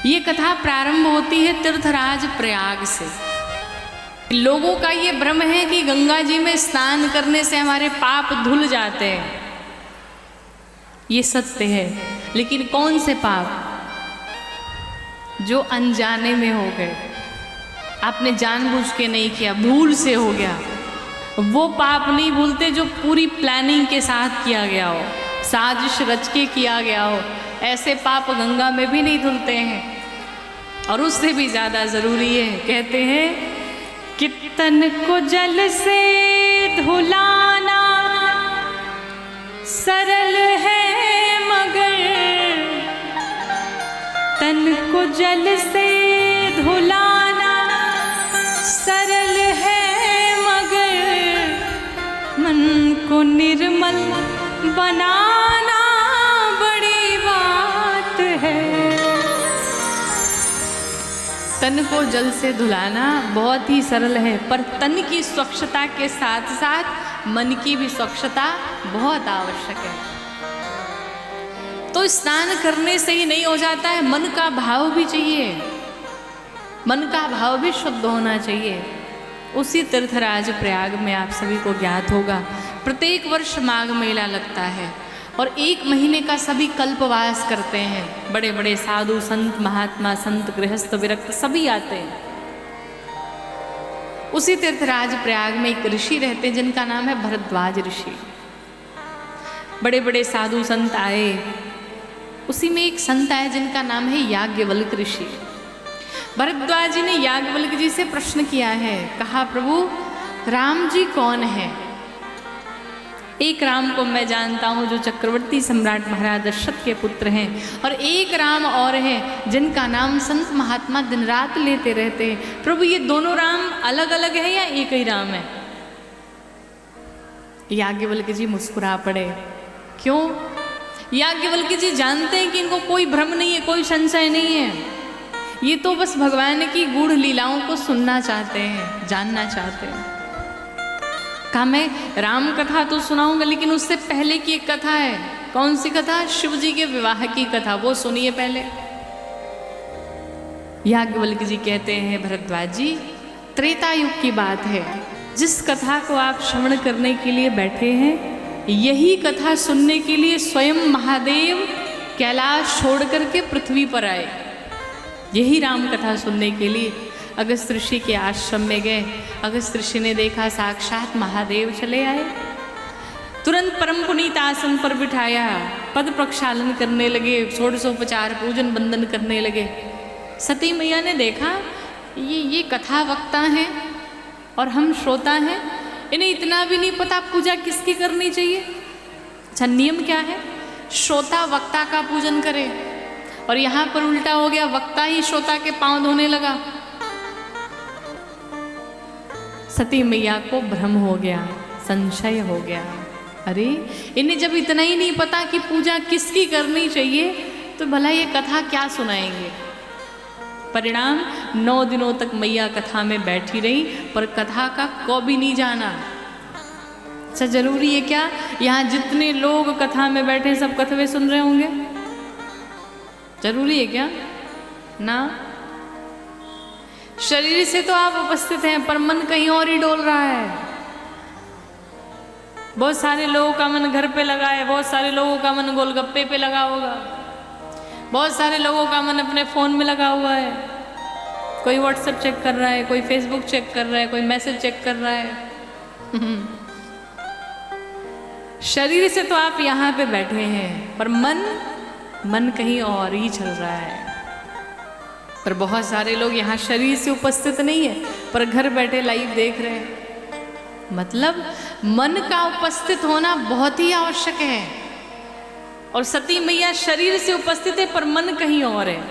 ये कथा प्रारंभ होती है तीर्थराज प्रयाग से। लोगों का ये भ्रम है कि गंगा जी में स्नान करने से हमारे पाप धुल जाते हैं। ये सत्य है, लेकिन कौन से पाप? जो अनजाने में हो गए, आपने जानबूझ के नहीं किया, भूल से हो गया, वो पाप नहीं भूलते जो पूरी प्लानिंग के साथ किया गया हो, साजिश रच के किया गया हो। ऐसे पाप गंगा में भी नहीं धुलते हैं। और उससे भी ज़्यादा ज़रूरी है, कहते हैं कि तन को जल से धुलाना सरल है, मगर तन को जल से धुलाना सरल है, मगर मन को निर्मल बनाना बड़ी बात है। तन को जल से धुलाना बहुत ही सरल है, पर तन की स्वच्छता के साथ साथ मन की भी स्वच्छता बहुत आवश्यक है। तो स्नान करने से ही नहीं हो जाता है, मन का भाव भी चाहिए, मन का भाव भी शुद्ध होना चाहिए। उसी तीर्थराज प्रयाग में आप सभी को ज्ञात होगा, प्रत्येक वर्ष माघ मेला लगता है और 1 महीने का सभी कल्पवास करते हैं। बड़े बड़े साधु संत महात्मा, संत गृहस्थ विरक्त सभी आते हैं। उसी तीर्थराज प्रयाग में एक ऋषि रहते हैं जिनका नाम है भरद्वाज ऋषि। बड़े बड़े साधु संत आए, उसी में एक संत आए जिनका नाम है याज्ञवल्क ऋषि। भरद्वाज जी ने याज्ञवल्क जी से प्रश्न किया है, कहा प्रभु राम जी कौन है? एक राम को मैं जानता हूँ जो चक्रवर्ती सम्राट महाराज दशरथ के पुत्र हैं, और एक राम और है जिनका नाम संत महात्मा दिन रात लेते रहते हैं। प्रभु ये दोनों राम अलग अलग है या एक ही राम है? याज्ञवल्क जी मुस्कुरा पड़े। क्यों? याज्ञवल्क जी जानते हैं कि इनको कोई भ्रम नहीं है, कोई संशय नहीं है। ये तो बस भगवान की गूढ़ लीलाओं को सुनना चाहते हैं, जानना चाहते हैं। कहा मैं राम कथा तो सुनाऊंगा, लेकिन उससे पहले की एक कथा है। कौन सी कथा? शिव जी के विवाह की कथा, वो सुनिए पहले। याज्ञवल्क जी कहते हैं भरद्वाज जी, त्रेता युग की बात है। जिस कथा को आप श्रवण करने के लिए बैठे हैं, यही कथा सुनने के लिए स्वयं महादेव कैलाश छोड़ करके पृथ्वी पर आए। यही राम कथा सुनने के लिए अगस्त ऋषि के आश्रम में गए। अगस्त ऋषि ने देखा साक्षात महादेव चले आए। तुरंत परम पुनीत आसन पर बिठाया, पद प्रक्षालन करने लगे, षोडशोपचार पूजन बंदन करने लगे। सती मैया ने देखा ये कथा वक्ता हैं और हम श्रोता हैं, इन्हें इतना भी नहीं पता पूजा किसकी करनी चाहिए। अच्छा, नियम क्या है? श्रोता वक्ता का पूजन करे, और यहाँ पर उल्टा हो गया, वक्ता ही श्रोता के पांव धोने लगा। सती मैया को भ्रम हो गया, संशय हो गया। अरे इन्हें जब इतना ही नहीं पता कि पूजा किसकी करनी चाहिए, तो भला ये कथा क्या सुनाएंगे? परिणाम 9 दिनों तक मैया कथा में बैठी रही, पर कथा का को भी नहीं जाना। अच्छा, जरूरी है क्या यहाँ जितने लोग कथा में बैठे सब कथवे सुन रहे होंगे? जरूरी है क्या? ना। शरीर से तो आप उपस्थित हैं, पर मन कहीं और ही डोल रहा है। बहुत सारे लोगों का मन घर पे लगा है, बहुत सारे लोगों का मन गोलगप्पे पे लगा होगा, बहुत सारे लोगों का मन अपने फ़ोन में लगा हुआ है। कोई व्हाट्सएप चेक कर रहा है, कोई फेसबुक चेक कर रहा है, कोई मैसेज चेक कर रहा है। शरीर से तो आप यहाँ पे बैठे हैं, पर मन कहीं और ही चल रहा है। पर बहुत सारे लोग यहाँ शरीर से उपस्थित नहीं है, पर घर बैठे लाइव देख रहे हैं। मतलब मन का उपस्थित होना बहुत ही आवश्यक है। और सती मैया शरीर से उपस्थित है, पर मन कहीं और है।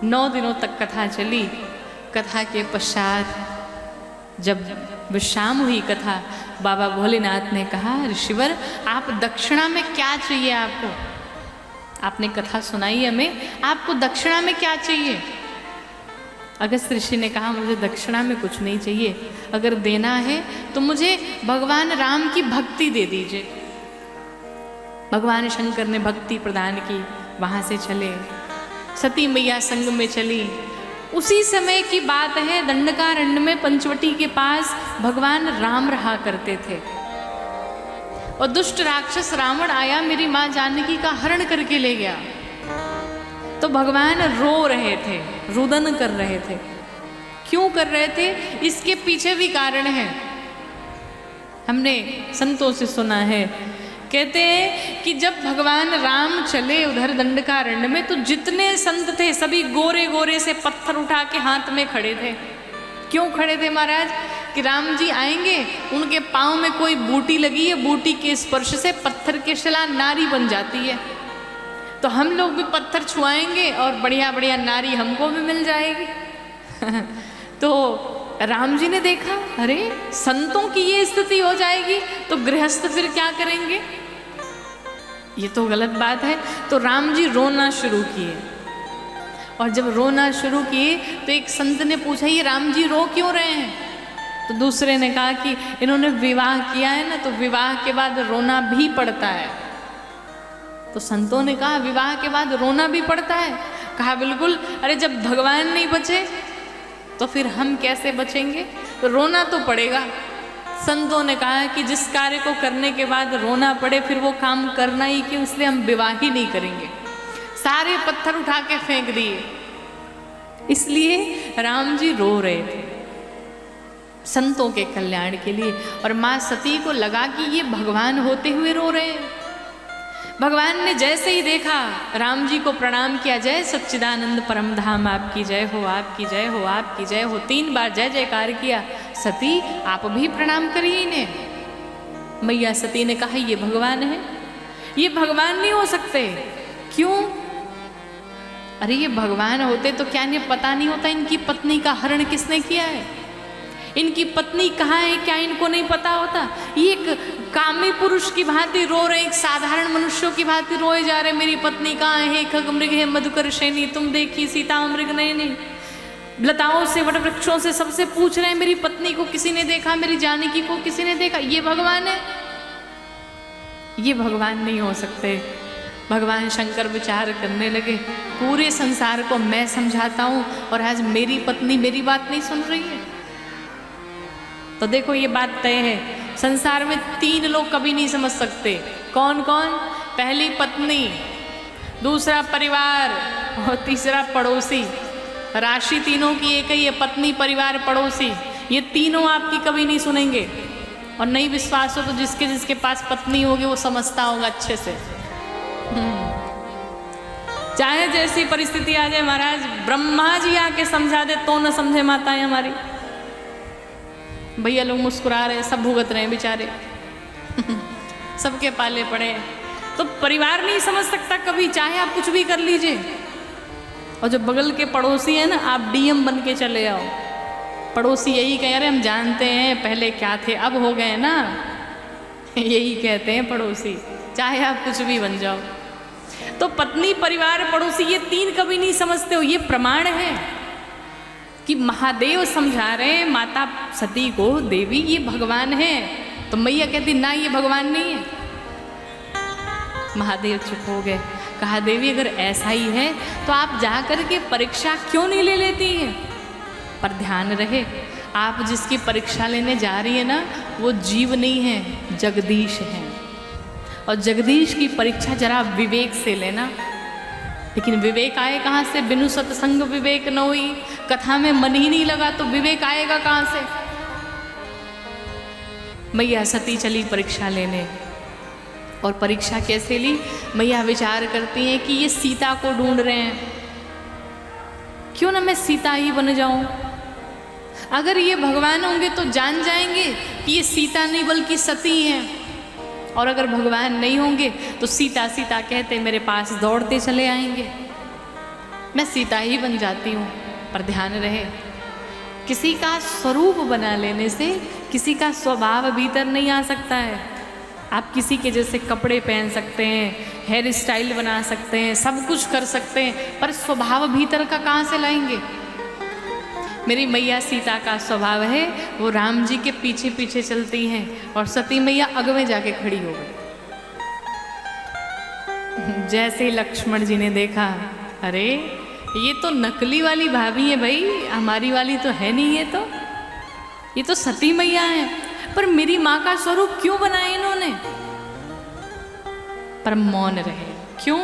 9 दिनों तक कथा चली। कथा के पश्चात जब विश्राम हुई कथा, बाबा भोलेनाथ ने कहा, ऋषिवर आप दक्षिणा में क्या चाहिए आपको? आपने कथा सुनाई हमें, आपको दक्षिणा में क्या चाहिए? अगस्त ऋषि ने कहा, मुझे दक्षिणा में कुछ नहीं चाहिए, अगर देना है तो मुझे भगवान राम की भक्ति दे दीजिए। भगवान शंकर ने भक्ति प्रदान की, वहाँ से चले। सती मैया संग में चली। उसी समय की बात है, दंडकारण्य में पंचवटी के पास भगवान राम रहा करते थे और दुष्ट राक्षस रावण आया, मेरी माँ जानकी का हरण करके ले गया। तो भगवान रो रहे थे, रुदन कर रहे थे। क्यों कर रहे थे? इसके पीछे भी कारण है। हमने संतों से सुना है, कहते हैं कि जब भगवान राम चले उधर दंडकारण्य में तो जितने संत थे सभी गोरे गोरे से पत्थर उठा के हाथ में खड़े थे। क्यों खड़े थे महाराज? कि राम जी आएंगे, उनके पाँव में कोई बूटी लगी है, बूटी के स्पर्श से पत्थर की शिला नारी बन जाती है, तो हम लोग भी पत्थर छुआएंगे और बढ़िया बढ़िया नारी हमको भी मिल जाएगी। तो राम जी ने देखा, अरे संतों की ये स्थिति हो जाएगी तो गृहस्थ फिर क्या करेंगे? ये तो गलत बात है। तो राम जी रोना शुरू किए, और जब रोना शुरू किए तो एक संत ने पूछा, ये राम जी रो क्यों रहे हैं? तो दूसरे ने कहा कि इन्होंने विवाह किया है ना, तो विवाह के बाद रोना भी पड़ता है। तो संतों ने कहा, विवाह के बाद रोना भी पड़ता है? कहा बिल्कुल। अरे जब भगवान नहीं बचे तो फिर हम कैसे बचेंगे? तो रोना तो पड़ेगा। संतों ने कहा कि जिस कार्य को करने के बाद रोना पड़े फिर वो काम करना ही क्यों, इसलिए हम विवाह ही नहीं करेंगे। सारे पत्थर उठा के फेंक दिए। इसलिए राम जी रो रहे थे संतों के कल्याण के लिए, और माँ सती को लगा कि ये भगवान होते हुए रो रहे हैं। भगवान ने जैसे ही देखा, राम जी को प्रणाम किया, जय सच्चिदानंद परम धाम आपकी जय हो, आपकी जय हो, आपकी जय हो, 3 बार जय जयकार किया। सती आप भी प्रणाम करिए इन्हें। मैया सती ने कहा, ये भगवान है, ये भगवान नहीं हो सकते। क्यों? अरे ये भगवान होते तो क्या इन्हें पता नहीं होता इनकी पत्नी का हरण किसने किया है, इनकी पत्नी कहाँ है, क्या इनको नहीं पता होता? ये एक कामी पुरुष की भांति रो रहे, एक साधारण मनुष्यों की भांति रोए जा रहे, मेरी पत्नी कहाँ है, खग मृग है मधुकरशेनी, तुम देखी सीता मृग नयनी। लताओं से वट वृक्षों से सबसे पूछ रहे हैं, मेरी पत्नी को किसी ने देखा, मेरी जानकी को किसी ने देखा? ये भगवान है? ये भगवान नहीं हो सकते। भगवान शंकर विचार करने लगे, पूरे संसार को मैं समझाता हूँ और आज मेरी पत्नी मेरी बात नहीं सुन रही है। तो देखो ये बात तय है, संसार में 3 लोग कभी नहीं समझ सकते। कौन कौन? पहली पत्नी, दूसरा परिवार और तीसरा पड़ोसी। राशि तीनों की एक ही है, पत्नी परिवार पड़ोसी। ये तीनों आपकी कभी नहीं सुनेंगे। और नहीं विश्वास हो तो जिसके जिसके पास पत्नी होगी वो समझता होगा अच्छे से। चाहे जैसी परिस्थिति आ जाए महाराज, ब्रह्मा जी आके समझा दे तो न समझे माताएं हमारी। भैया लोग मुस्कुरा रहे, सब भुगत रहे हैं बेचारे। सबके पाले पड़े हैं। तो परिवार नहीं समझ सकता कभी, चाहे आप कुछ भी कर लीजिए। और जो बगल के पड़ोसी हैं ना, आप डीएम बन के चले आओ, पड़ोसी यही कह रहे हम जानते हैं पहले क्या थे अब हो गए ना। यही कहते हैं पड़ोसी, चाहे आप कुछ भी बन जाओ। तो पत्नी परिवार पड़ोसी ये 3 कभी नहीं समझते हो। ये प्रमाण है कि महादेव समझा रहे हैं माता सती को, देवी ये भगवान है। तो मैया कहती ना ये भगवान नहीं है। महादेव चुप हो गए। कहा देवी अगर ऐसा ही है तो आप जा कर के परीक्षा क्यों नहीं ले लेती हैं? पर ध्यान रहे, आप जिसकी परीक्षा लेने जा रही है ना, वो जीव नहीं है, जगदीश है। और जगदीश की परीक्षा जरा विवेक से लेना। लेकिन विवेक आए कहाँ से? बिनु सत्संग विवेक न हुई। कथा में मन ही नहीं लगा तो विवेक आएगा कहाँ से? मैया सती चली परीक्षा लेने। और परीक्षा कैसे ली? मैया विचार करती हैं कि ये सीता को ढूंढ रहे हैं, क्यों ना मैं सीता ही बन जाऊं। अगर ये भगवान होंगे तो जान जाएंगे कि ये सीता नहीं बल्कि सती हैं। और अगर भगवान नहीं होंगे तो सीता सीता कहते मेरे पास दौड़ते चले आएंगे, मैं सीता ही बन जाती हूँ। पर ध्यान रहे, किसी का स्वरूप बना लेने से किसी का स्वभाव भीतर नहीं आ सकता है। आप किसी के जैसे कपड़े पहन सकते हैं, हेयर स्टाइल बना सकते हैं, सब कुछ कर सकते हैं, पर स्वभाव भीतर का कहाँ से लाएंगे? मेरी मैया सीता का स्वभाव है वो राम जी के पीछे पीछे चलती हैं, और सती मैया अगवे जाके खड़ी हो गई। जैसे लक्ष्मण जी ने देखा, अरे ये तो नकली वाली भाभी है भाई, हमारी वाली तो है नहीं। ये तो सती मैया है, पर मेरी माँ का स्वरूप क्यों बनाया इन्होंने? पर मौन रहे। क्यों?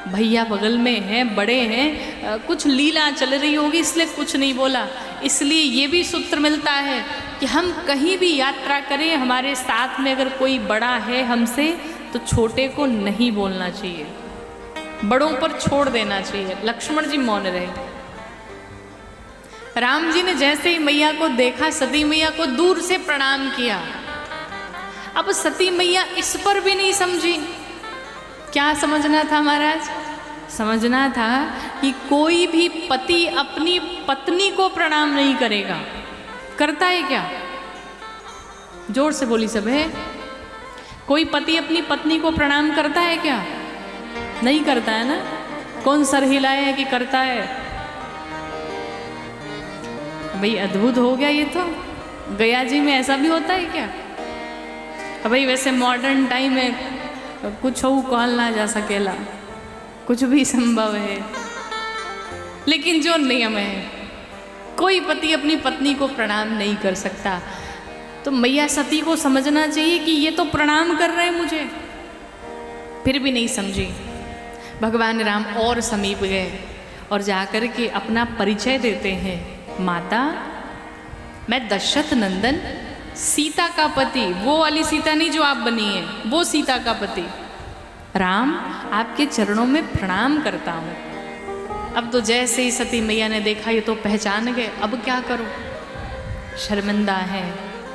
भैया बगल में हैं, बड़े हैं, कुछ लीला चल रही होगी इसलिए कुछ नहीं बोला। इसलिए ये भी सूत्र मिलता है कि हम कहीं भी यात्रा करें, हमारे साथ में अगर कोई बड़ा है हमसे, तो छोटे को नहीं बोलना चाहिए, बड़ों पर छोड़ देना चाहिए। लक्ष्मण जी मौन रहे। राम जी ने जैसे ही मैया को देखा, सती मैया को दूर से प्रणाम किया। अब सती मैया इस पर भी नहीं समझी। क्या समझना था महाराज? समझना था कि कोई भी पति अपनी पत्नी को प्रणाम नहीं करेगा। करता है क्या? जोर से बोली सब है। कोई पति अपनी पत्नी को प्रणाम करता है क्या? नहीं करता है ना। कौन सर हिलाए है कि करता है? भाई अद्भुत हो गया ये तो। गया जी में ऐसा भी होता है क्या? भाई वैसे मॉडर्न टाइम में कुछ हो कॉल ना जा सकेला, कुछ भी संभव है, लेकिन जो नियम है, कोई पति अपनी पत्नी को प्रणाम नहीं कर सकता। तो मैया सती को समझना चाहिए कि ये तो प्रणाम कर रहे हैं मुझे, फिर भी नहीं समझी। भगवान राम और समीप गए और जाकर के अपना परिचय देते हैं। माता, मैं दशरथ नंदन सीता का पति, वो वाली सीता नहीं जो आप बनी है, वो सीता का पति राम आपके चरणों में प्रणाम करता हूँ। अब तो जैसे ही सती मैया ने देखा ये तो पहचान गए। अब क्या करूँ? शर्मिंदा है,